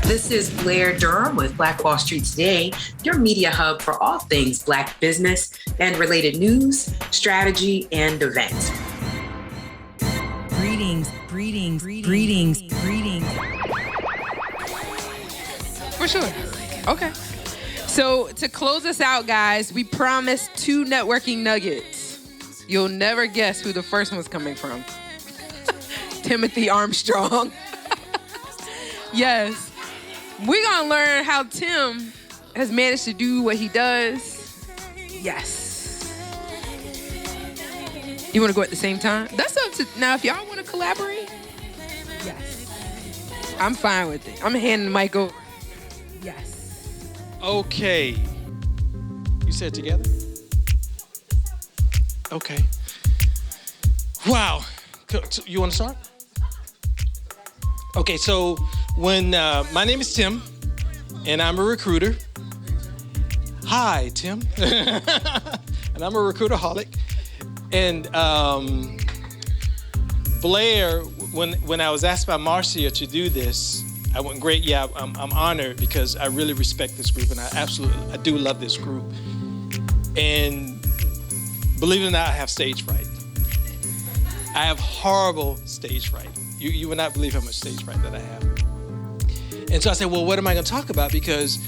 This is Blair Durham with Black Wall Street Today, your media hub for all things Black business and related news, strategy, and events. Greetings. For sure. Okay. So to close us out, guys, we promised 2 networking nuggets. You'll never guess who the first one's coming from. Timothy Armstrong. Yes. We're going to learn how Tim has managed to do what he does. Yes. You want to go at the same time? That's up to... Now, if y'all want to collaborate, yes. I'm fine with it. I'm handing the mic over. Yes. Okay. You said together? Okay. Wow. You want to start? Okay, so when my name is Tim, and I'm a recruiter. Hi, Tim. And I'm a recruiter-holic. And Blair, when I was asked by Marcia to do this, I went, great, yeah, I'm honored because I really respect this group, and I do love this group. And believe it or not, I have stage fright. I have horrible stage fright. You would not believe how much stage fright that I have. And so I said, well, what am I going to talk about? Because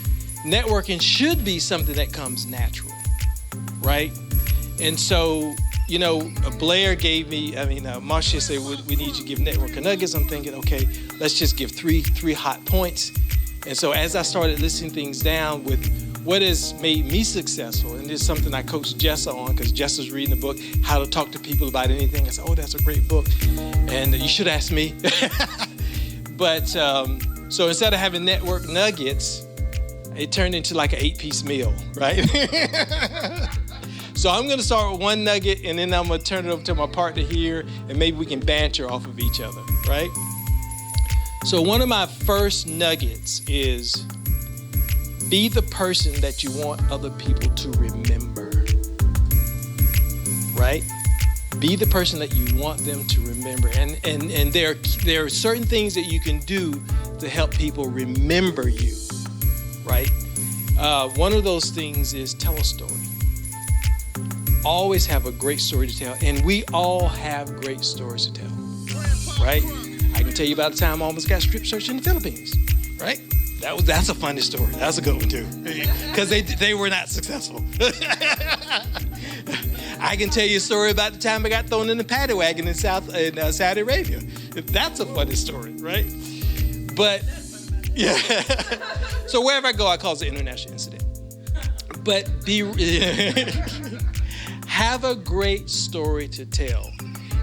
networking should be something that comes natural, right? And so, you know, Blair gave me, Marcia said, we need you to give networking nuggets. I'm thinking, okay, let's just give three hot points. And so as I started listing things down with what has made me successful, and this is something I coached Jessa on because Jessa's reading the book, How to Talk to People About Anything. I said, oh, that's a great book. And you should ask me. But so instead of having network nuggets, it turned into like an 8-piece meal, right? So I'm going to start with one nugget, and then I'm going to turn it over to my partner here, and maybe we can banter off of each other, right? So one of my first nuggets is be the person that you want other people to remember, right? Be the person that you want them to remember. And there are certain things that you can do to help people remember you, right? One of those things is tell a story. Always have a great story to tell. And we all have great stories to tell, right? I can tell you about the time I almost got strip searched in the Philippines, right? That's a funny story. That's a good one too, because they were not successful. I can tell you a story about the time I got thrown in the paddy wagon in Saudi Arabia. That's a funny story, right? But yeah. So wherever I go, I call it an international incident. But have a great story to tell,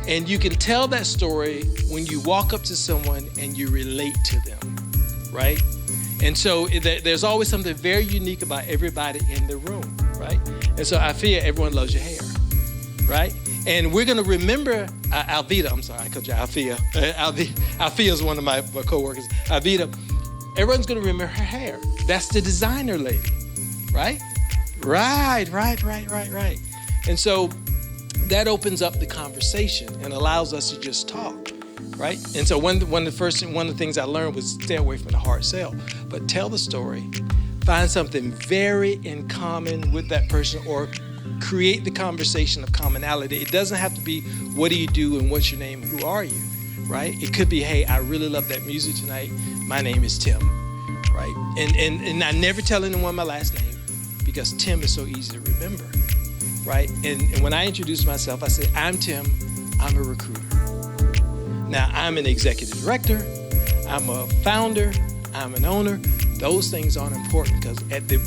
and you can tell that story when you walk up to someone and you relate to them, right? And so there's always something very unique about everybody in the room, right? And so Afia, everyone loves your hair, right? And we're going to remember Alvita. I'm sorry, I called you Afia. Alfia is one of my co-workers. Alvita, everyone's going to remember her hair. That's the designer lady, right? Right. And so that opens up the conversation and allows us to just talk. Right? And so one of the things I learned was stay away from the hard sell, but tell the story, find something very in common with that person, or create the conversation of commonality. It doesn't have to be what do you do and what's your name, who are you, right? It could be, hey, I really love that music tonight. My name is Tim, right? And I never tell anyone my last name because Tim is so easy to remember, right? And when I introduce myself, I say, I'm Tim, I'm a recruiter. Now, I'm an executive director, I'm a founder, I'm an owner. Those things aren't important because at the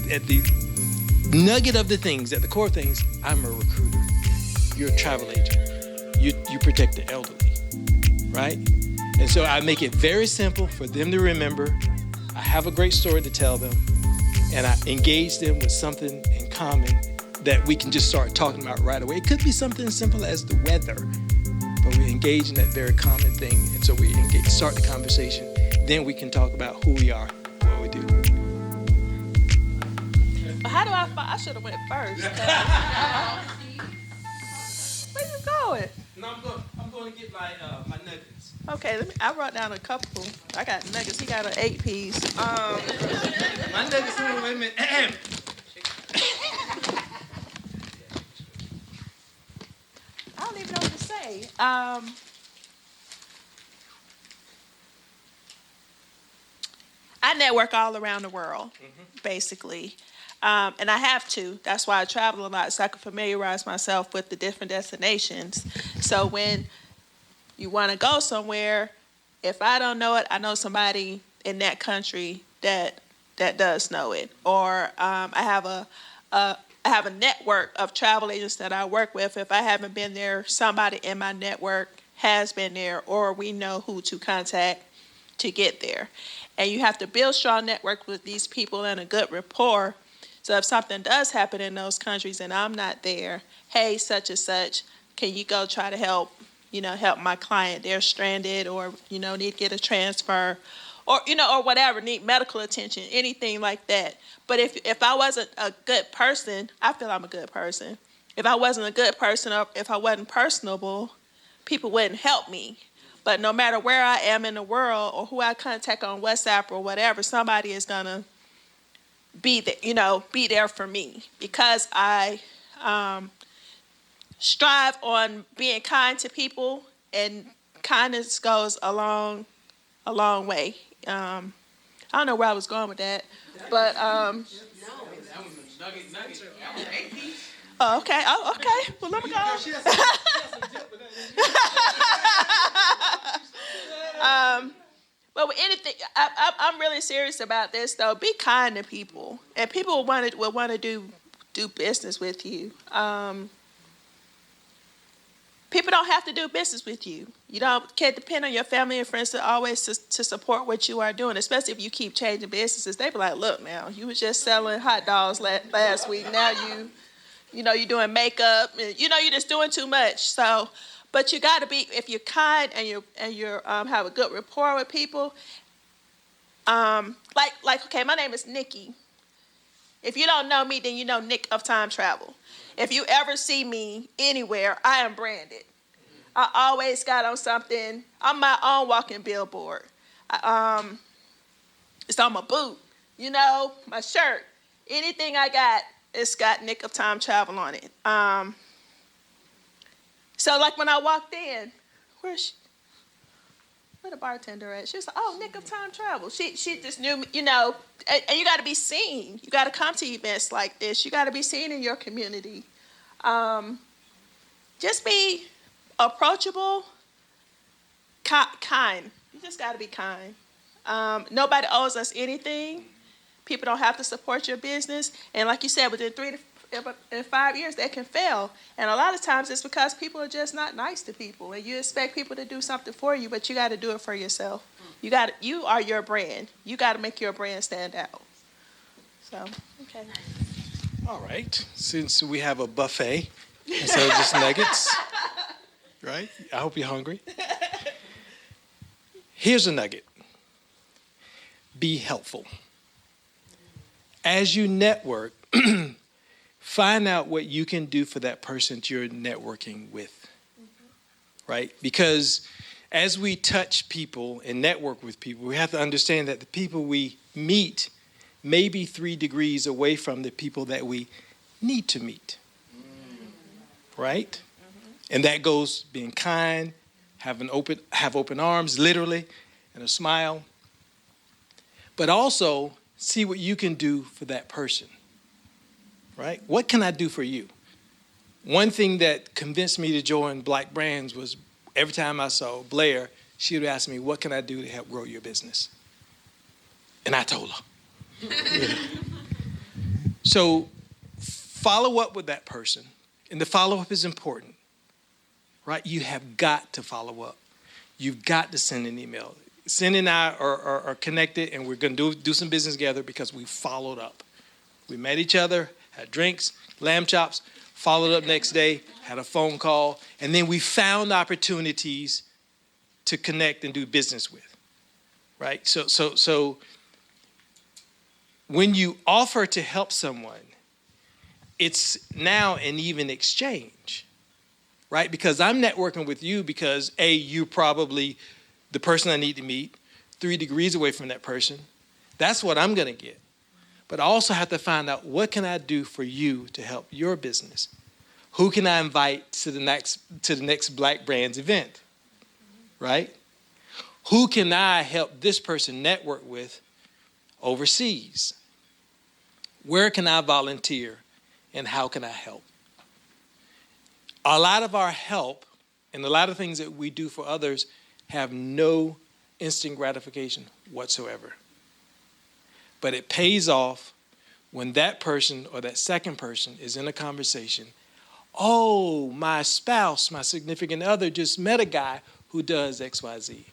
nugget of the things, at the core things, I'm a recruiter. You're a travel agent. You protect the elderly, right? And so I make it very simple for them to remember. I have a great story to tell them, and I engage them with something in common that we can just start talking about right away. It could be something as simple as the weather, but we engage in that very common thing, and so we start the conversation. Then we can talk about who we are, what we do. How do I should have went first. Where you going? No, I'm going. going to get my nuggets. Okay, I wrote down a couple. I got nuggets. He got an 8-piece. My nuggets. Wait a minute. I don't even know what to say. I network all around the world, basically. And I have to. That's why I travel a lot, so I can familiarize myself with the different destinations. So when you want to go somewhere, if I don't know it, I know somebody in that country that does know it. Or I have a network of travel agents that I work with. If I haven't been there, somebody in my network has been there, or we know who to contact to get there. And you have to build strong network with these people and a good rapport. So if something does happen in those countries and I'm not there, hey, such and such, can you go try to help my client? They're stranded, or, need to get a transfer, or, or whatever, need medical attention, anything like that. But if I wasn't a good person, I feel I'm a good person. If I wasn't a good person, or if I wasn't personable, people wouldn't help me. But no matter where I am in the world or who I contact on WhatsApp or whatever, somebody is gonna be there for me, because I strive on being kind to people, and kindness goes a long way. I don't know where I was going with that, but oh, okay. Well, let me go. But with anything, I'm really serious about this, though. Be kind to people, and people will want to do business with you. People don't have to do business with you. You can't depend on your family and friends to support what you are doing, especially if you keep changing businesses. They be like, look, now, you was just selling hot dogs last week. Now you're doing makeup, and you're just doing too much. So, but you got to be, if you're kind and you're have a good rapport with people. Okay, my name is Nikki. If you don't know me, then you know Nick of Time Travel. If you ever see me anywhere, I am branded. I always got on something. I'm my own walking billboard. It's on my boot, my shirt. Anything I got, it's got Nick of Time Travel on it. So like when I walked in, where the bartender at? She was like, oh, Nick of Time Travel. She just knew me, and you got to be seen. You got to come to events like this. You got to be seen in your community. Just be approachable, kind. You just got to be kind. Nobody owes us anything. People don't have to support your business. And like you said, within 3 to 5 years, they can fail. And a lot of times it's because people are just not nice to people. And you expect people to do something for you, but you got to do it for yourself. You are your brand. You got to make your brand stand out. So, okay. All right. Since we have a buffet instead of just nuggets, right? I hope you're hungry. Here's a nugget. Be helpful. As you network, find out what you can do for that person that you're networking with, right? Because as we touch people and network with people, we have to understand that the people we meet may be 3 degrees away from the people that we need to meet, right? And that goes being kind, have open arms, literally, and a smile. But also, see what you can do for that person, right? What can I do for you? One thing that convinced me to join Black Brands was every time I saw Blair, she would ask me, what can I do to help grow your business? And I told her. So follow up with that person. And the follow-up is important, right? You have got to follow up. You've got to send an email. Cindy and I are connected, and we're going to do some business together because we followed up. We met each other, had drinks, lamb chops, followed up next day, had a phone call, and then we found opportunities to connect and do business with, right? So when you offer to help someone, it's now an even exchange. right? Because I'm networking with you because A, you probably the person I need to meet, 3 degrees away from that person. That's what I'm going to get. But I also have to find out what can I do for you to help your business? Who can I invite to the next Black Brands event, right? Who can I help this person network with overseas? Where can I volunteer and how can I help? A lot of our help and a lot of things that we do for others have no instant gratification whatsoever. But it pays off when that person or that second person is in a conversation. Oh, my spouse, my significant other just met a guy who does XYZ.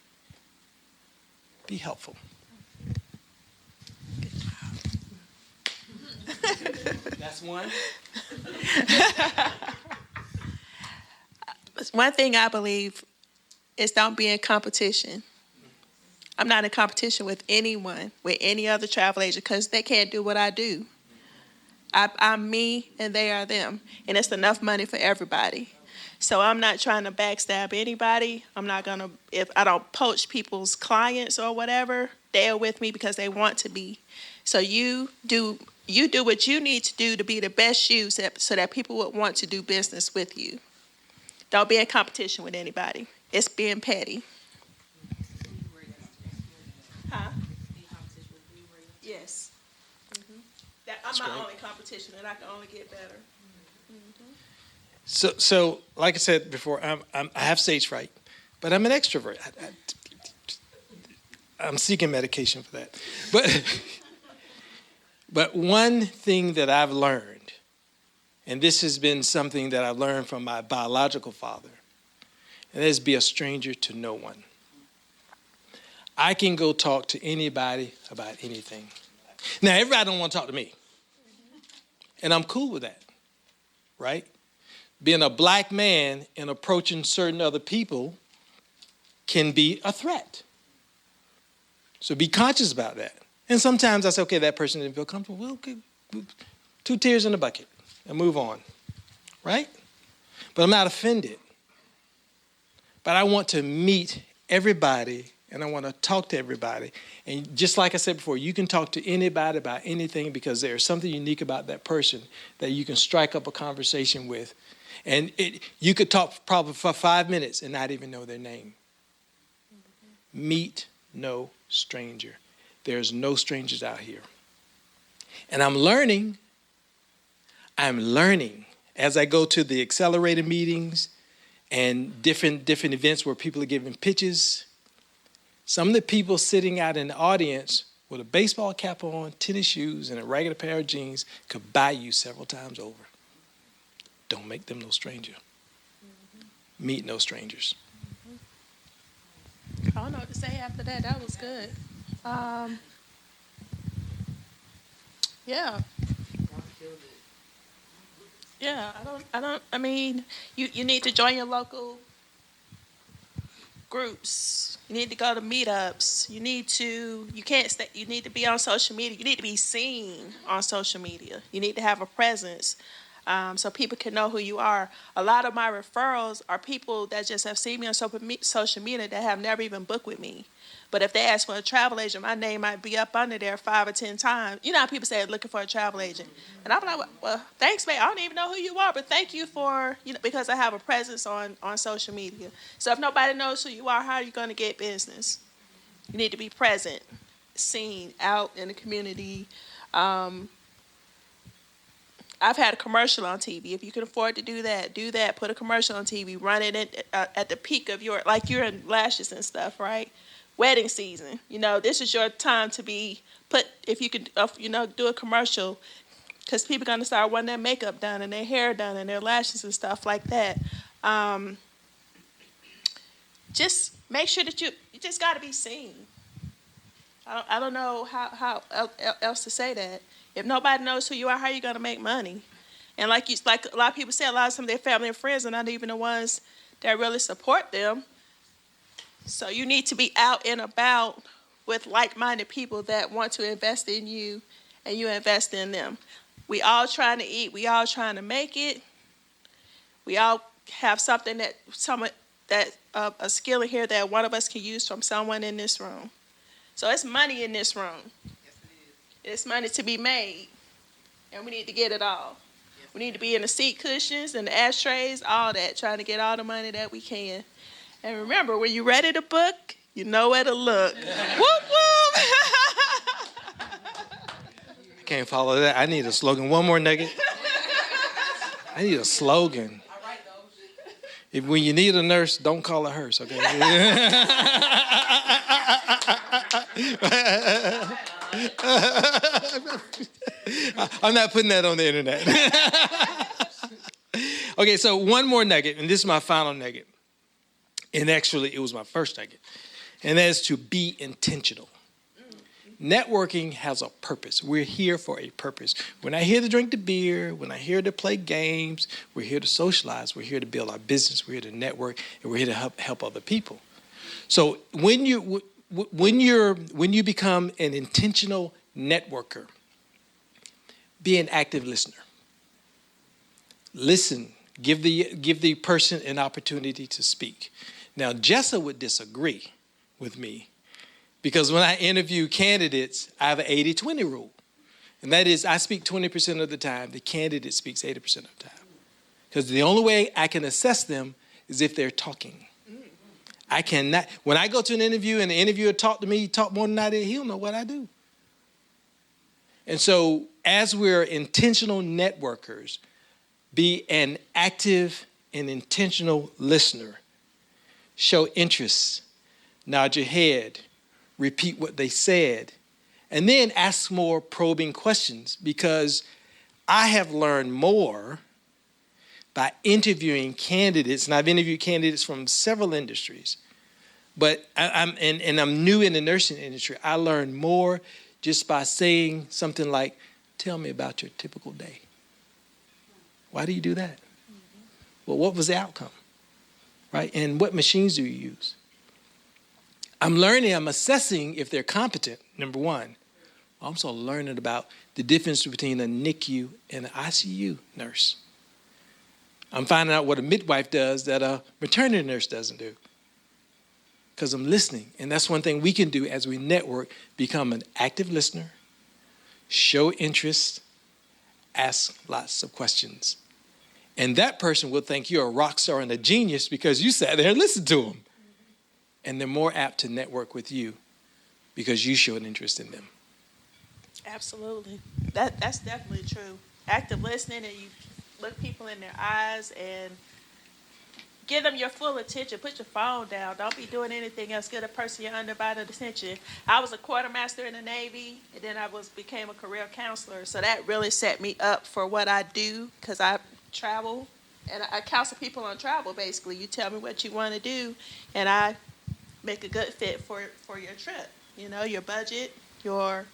Be helpful. That's one. One thing I believe is don't be in competition. I'm not in competition with anyone, with any other travel agent, because they can't do what I do. I'm me and they are them. And it's enough money for everybody. So I'm not trying to backstab anybody. I'm not going to, if I don't poach people's clients or whatever, they're with me because they want to be. So you do what you need to do to be the best you so that people would want to do business with you. Don't be in competition with anybody. It's being petty. Huh? Yes. Mm-hmm. I'm my only competition, and I can only get better. Mm-hmm. So, like I said before, I have stage fright, but I'm an extrovert. I'm seeking medication for that. But one thing that I've learned, and this has been something that I've learned from my biological father, and that is be a stranger to no one. I can go talk to anybody about anything. Now, everybody don't want to talk to me. And I'm cool with that, right? Being a Black man and approaching certain other people can be a threat. So be conscious about that. And sometimes I say, okay, that person didn't feel comfortable. Well, okay, 2 tears in the bucket and move on, right? But I'm not offended. But I want to meet everybody and I want to talk to everybody. And just like I said before, you can talk to anybody about anything because there's something unique about that person that you can strike up a conversation with. And you could talk probably for 5 minutes and not even know their name. Mm-hmm. Meet no stranger. There's no strangers out here. And I'm learning as I go to the accelerated meetings and different events where people are giving pitches. Some of the people sitting out in the audience with a baseball cap on, tennis shoes, and a regular pair of jeans could buy you several times over. Don't make them no stranger. Mm-hmm. Meet no strangers. I don't know what to say after that. That was good. Yeah. Yeah, I mean, you need to join your local groups. You need to go to meetups. You need to be on social media. You need to be seen on social media. You need to have a presence so people can know who you are. A lot of my referrals are people that just have seen me on social media that have never even booked with me. But if they ask for a travel agent, my name might be up under there 5 or 10 times. You know how people say they're looking for a travel agent. And I'm like, well, thanks, man. I don't even know who you are, but thank you for, because I have a presence on social media. So if nobody knows who you are, how are you going to get business? You need to be present, seen, out in the community. I've had a commercial on TV. If you can afford to do that. Put a commercial on TV. Run it at the peak of you're in lashes and stuff, right? Wedding season, this is your time to be put, if you could, do a commercial, because people are going to start wanting their makeup done and their hair done and their lashes and stuff like that. Just make sure that you just got to be seen. I don't know how else to say that. If nobody knows who you are, how are you going to make money? And like a lot of people say, a lot of some of their family and friends are not even the ones that really support them. So you need to be out and about with like-minded people that want to invest in you and you invest in them. We all trying to eat. We all trying to make it. We all have something that a skill in here that one of us can use from someone in this room. So it's money in this room. It's money to be made, and we need to get it all. We need to be in the seat cushions and the ashtrays, all that, trying to get all the money that we can. And remember, when you're ready to book, you know where to look. Whoop, whoop. I can't follow that. I need a slogan. One more nugget. I need a slogan. When you need a nurse, don't call a hearse, okay? I'm not putting that on the internet. Okay, so one more nugget, and this is my final nugget. And actually, it was my first nugget. And that is to be intentional. Networking has a purpose. We're here for a purpose. We're not here to drink the beer. We're not here to play games. We're here to socialize. We're here to build our business. We're here to network, and we're here to help other people. So when you become an intentional networker, be an active listener. Listen. Give the person an opportunity to speak. Now, Jessa would disagree with me because when I interview candidates, I have an 80-20 rule. And that is I speak 20% of the time. The candidate speaks 80% of the time. Because the only way I can assess them is if they're talking. I cannot. When I go to an interview and the interviewer talk to me, talk more than I did, he'll know what I do. And so as we're intentional networkers, be an active and intentional listener. Show interest. Nod your head. Repeat what they said. And then ask more probing questions, because I have learned more by interviewing candidates, and I've interviewed candidates from several industries. But I'm new in the nursing industry. I learned more just by saying something like, "Tell me about your typical day." Why do you do that? Well, what was the outcome? Right? And what machines do you use? I'm assessing if they're competent, number one. I'm also learning about the difference between a NICU and an ICU nurse. I'm finding out what a midwife does that a maternity nurse doesn't do, because I'm listening. And that's one thing we can do as we network: become an active listener, show interest, ask lots of questions. And that person will think you're a rock star and a genius because you sat there and listened to them. And they're more apt to network with you because you show an interest in them. Absolutely. That's definitely true. Active listening, and you look people in their eyes and give them your full attention. Put your phone down. Don't be doing anything else. Give a person your undivided attention. I was a quartermaster in the Navy, and then I became a career counselor. So that really set me up for what I do, because I travel, and I counsel people on travel. Basically, you tell me what you want to do, and I make a good fit for your trip. You know, your budget, your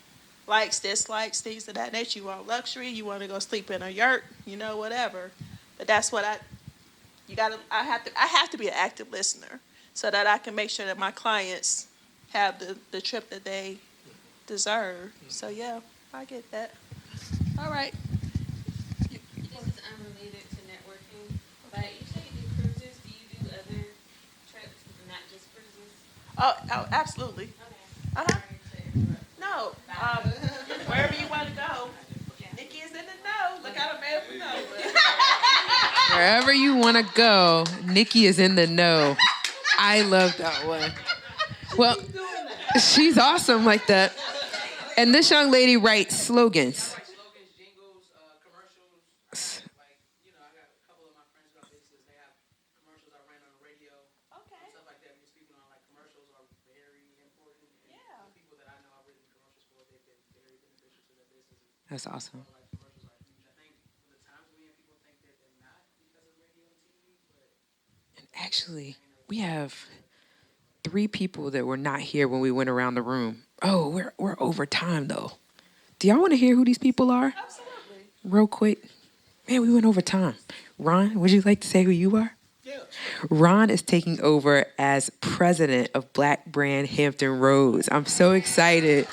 likes, dislikes, things of that nature. You want luxury, you want to go sleep in a yurt, you know, whatever. But that's what I have to be an active listener so that I can make sure that my clients have the trip that they deserve. So yeah, I get that. All right. This is unrelated to networking, but you say you do cruises. Do you do other trips, not just cruises? Oh, absolutely. Okay. Uh-huh. Sorry to interrupt. No, wherever you want to go. Nikki is in the know. Look out, man, know. Wherever you want to go, Nikki is in the know. I love that one. Well, she's awesome like that. And this young lady writes slogans. Slogans, jingles, commercials. Like, you know, I got a couple of my friends who have businesses. They have commercials I ran on the radio. Okay. And stuff like that. Because people know, like, commercials are very important. And Yeah. the people that I know I've written commercials for, they've been very beneficial to their businesses. That's awesome. Like, commercials are huge. I think the times we have people think that they're not because of radio and TV, but And actually, we have 3 people that were not here when we went around the room. Oh, we're over time though. Do y'all want to hear who these people are? Absolutely. Real quick. Man, we went over time. Ron, would you like to say who you are? Yeah. Ron is taking over as president of Black Brand Hampton Roads. I'm so excited.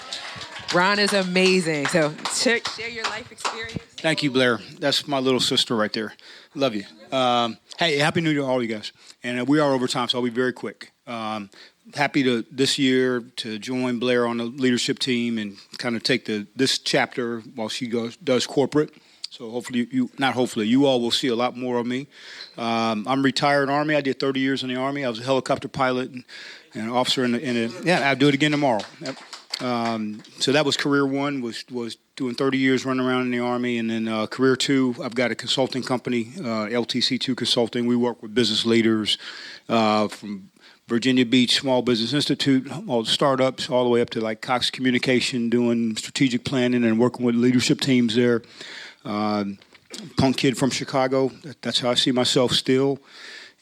Ron is amazing. So share your life experience. Thank you, Blair. That's my little sister right there. Love you. Hey, Happy New Year to all you guys. And we are over time, so I'll be very quick. Happy to this year to join Blair on the leadership team and kind of take this chapter while she does corporate. So hopefully you all will see a lot more of me. I'm retired Army. I did 30 years in the Army. I was a helicopter pilot and an officer I'll do it again tomorrow. Yep. So that was career one, was doing 30 years running around in the Army. And then career two, I've got a consulting company, LTC2 Consulting. We work with business leaders from Virginia Beach Small Business Institute, all the startups, all the way up to like Cox Communication, doing strategic planning and working with leadership teams there. Punk kid from Chicago. That's how I see myself still.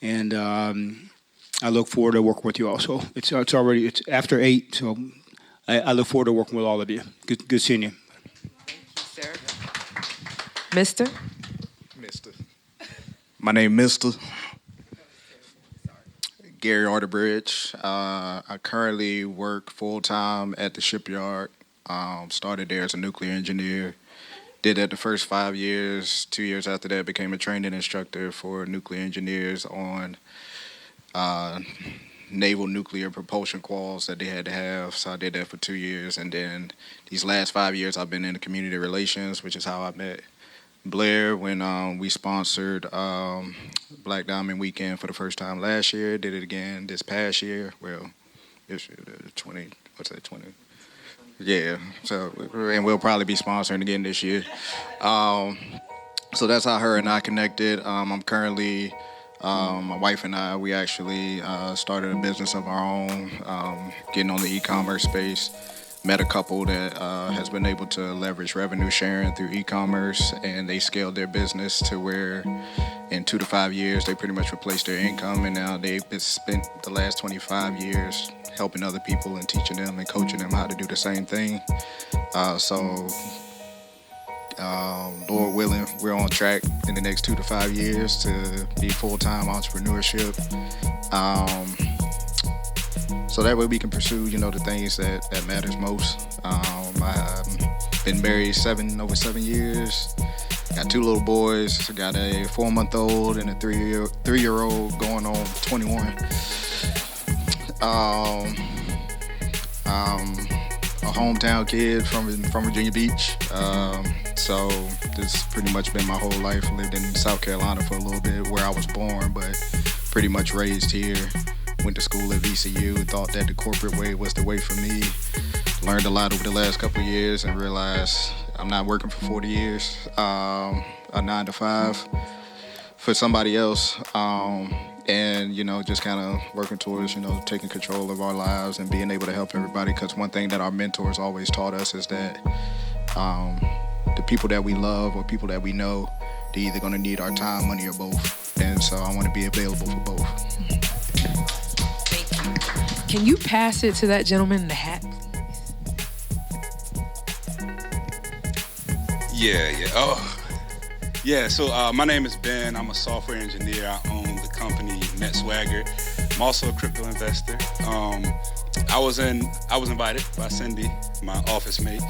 And I look forward to working with you all. So it's after 8, so I look forward to working with all of you. Good seeing you. Sir. Mister? My name is Mr. Gary Arterbridge. I currently work full-time at the shipyard. Started there as a nuclear engineer. Did that the first 5 years. 2 years after that, became a training instructor for nuclear engineers on naval nuclear propulsion quals that they had to have. So I did that for 2 years. And then these last 5 years, I've been in community relations, which is how I met Blair when we sponsored Black Diamond Weekend for the first time last year. Did it again this past year. Well, this year, 20. Yeah, so, and we'll probably be sponsoring again this year. So that's how her and I connected. I'm currently, my wife and I, we actually started a business of our own, getting on the e-commerce space. Met a couple that has been able to leverage revenue sharing through e-commerce, and they scaled their business to where in 2 to 5 years, they pretty much replaced their income, and now they've spent the last 25 years helping other people and teaching them and coaching them how to do the same thing. Lord willing, we're on track in the next 2 to 5 years to be full-time entrepreneurship. So that way we can pursue, the things that matters most. I've been married over 7 years. Got 2 little boys. Got a 4-month-old and a 3-year-old going on 21. A hometown kid from Virginia Beach. So this has pretty much been my whole life. Lived in South Carolina for a little bit, where I was born, but pretty much raised here. Went to school at VCU, thought that the corporate way was the way for me. Learned a lot over the last couple of years and realized I'm not working for 40 years, a 9 to 5 for somebody else. And, just kind of working towards, taking control of our lives and being able to help everybody. Because one thing that our mentors always taught us is that the people that we love or people that we know, they're either going to need our time, money, or both. And so I want to be available for both. Can you pass it to that gentleman in the hat, please? Yeah. Oh, yeah. So my name is Ben. I'm a software engineer. I own the company NetSwagger. I'm also a crypto investor. I was invited by Cindy, my office mate.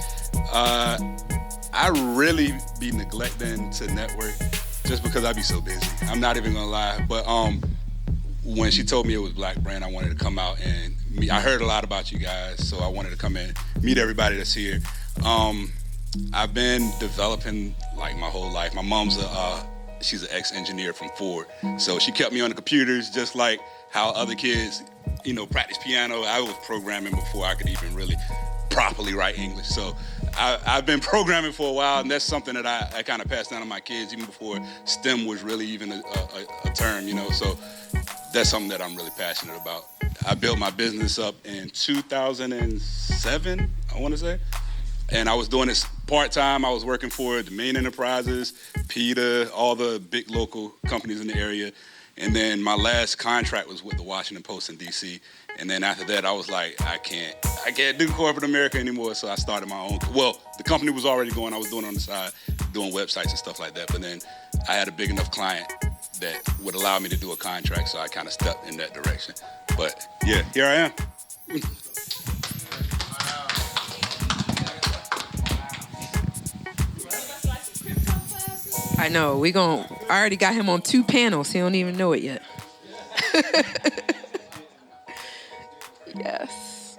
I really be neglecting to network just because I be so busy. I'm not even gonna lie, but when she told me it was Black Brand, I wanted to come out and meet. I heard a lot about you guys, so I wanted to come in, meet everybody that's here. I've been developing like my whole life. My mom's she's an ex-engineer from Ford, so she kept me on the computers just like how other kids, practice piano. I was programming before I could even really properly write English. So I've been programming for a while, and that's something that I kind of passed down to my kids even before STEM was really even a term, So that's something that I'm really passionate about. I built my business up in 2007, I want to say. And I was doing this part-time. I was working for Domain Enterprises, PETA, all the big local companies in the area. And then my last contract was with the Washington Post in DC. And then after that, I was like, I can't do corporate America anymore. So I started my own. Well, the company was already going. I was doing it on the side, doing websites and stuff like that. But then I had a big enough client that would allow me to do a contract. So I kind of stepped in that direction. But yeah, here I am. I know. I already got him on 2 panels. He don't even know it yet. Yes.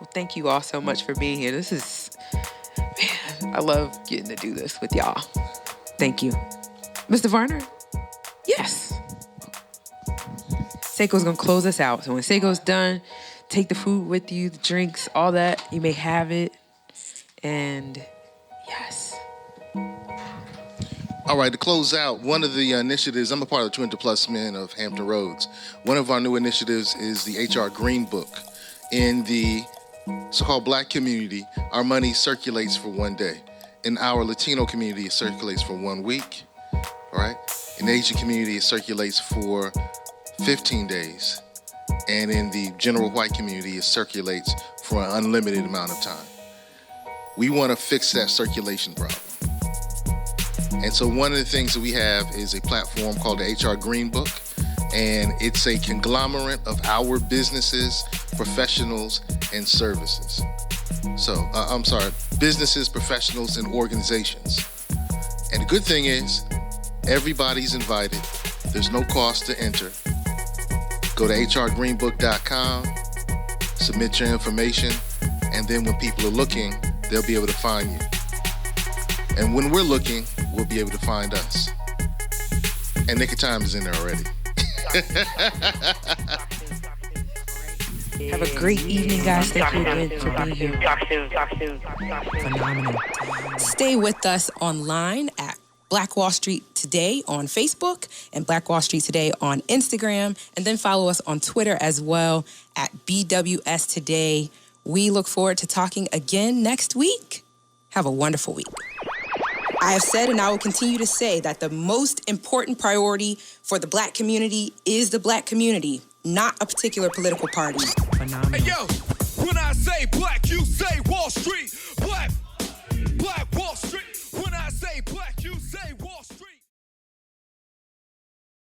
Well, thank you all so much for being here. This is, man, I love getting to do this with y'all. Thank you. Mr. Varner? Yes. Seiko's gonna close us out. So when Seiko's done, take the food with you, the drinks, all that. You may have it. And yes. All right, to close out, one of the initiatives, I'm a part of the 200 Plus Men of Hampton Roads. One of our new initiatives is the HR Green Book. In the so-called Black community, our money circulates for 1 day. In our Latino community, it circulates for 1 week. All right? In the Asian community, it circulates for 15 days. And in the general white community, it circulates for an unlimited amount of time. We want to fix that circulation problem. And so one of the things that we have is a platform called the HR Green Book, and it's a conglomerate of our businesses, professionals, and services. So, businesses, professionals, and organizations. And the good thing is, everybody's invited. There's no cost to enter. Go to hrgreenbook.com, submit your information, and then when people are looking, they'll be able to find you. And when we're looking, we'll be able to find us. And Nick of Time is in there already. Have a great evening, guys. Thank you again for being here. Phenomenal. Stay with us online at Black Wall Street Today on Facebook and Black Wall Street Today on Instagram. And then follow us on Twitter as well at BWS Today. We look forward to talking again next week. Have a wonderful week. I have said and I will continue to say that the most important priority for the Black community is the Black community, not a particular political party. Phenomenal. Hey, yo, when I say black, you say Wall Street. Black.